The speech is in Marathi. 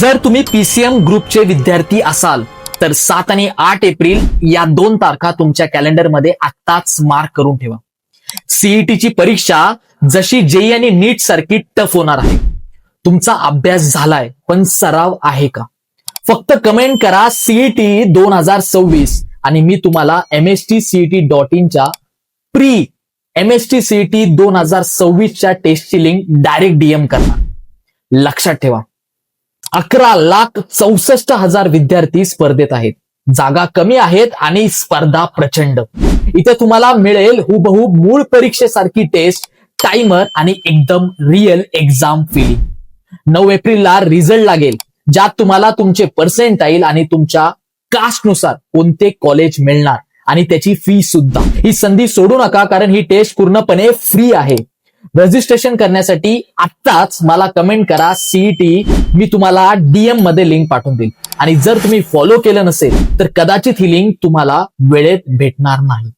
जर तुम्ही पीसीएम ग्रुपचे विद्यार्थी असाल तर 7 आणि 8 एप्रिल या 2 तारखा तुमच्या कॅलेंडरमध्ये आत्ताच मार्क करून ठेवा. सीईटीची परीक्षा जशी जेई आणि नीट सारखी टफ होणार आहे. तुमचा अभ्यास झालाय पण सराव आहे का? फक्त कमेंट करा सीईटी 2026 आणि मी तुम्हाला mstcet.in च्या प्री MST CET 2026 च्या टेस्टची लिंक डायरेक्ट डीएम करणार. लक्षात ठेवा, 11,64,000 विद्यार्थी स्पर्धेत आहेत. जागा कमी आहेत आणि स्पर्धा प्रचंड. इथे तुम्हाला मिळेल हुबहू मूळ परीक्षेसारखी टेस्ट, टाइमर आणि एकदम रिअल एक्झाम फीलिंग. 9 एप्रिलला रिझल्ट लागेल, ज्यात तुम्हाला तुमचे पर्सेंटाईल आणि तुमच्या कास्टनुसार कोणते कॉलेज मिळणार आणि त्याची फी सुद्धा. ही संधी सोडू नका, कारण ही टेस्ट पूर्णपणे फ्री आहे. रजिस्ट्रेशन करण्यासाठी आत्ताच मला कमेंट करा सीईटी, मी तुम्हाला डीएम मध्ये लिंक पाठवून देईल. आणि जर तुम्ही फॉलो केलं नसेल तर कदाचित ही लिंक तुम्हाला वेळेत भेटणार नाही.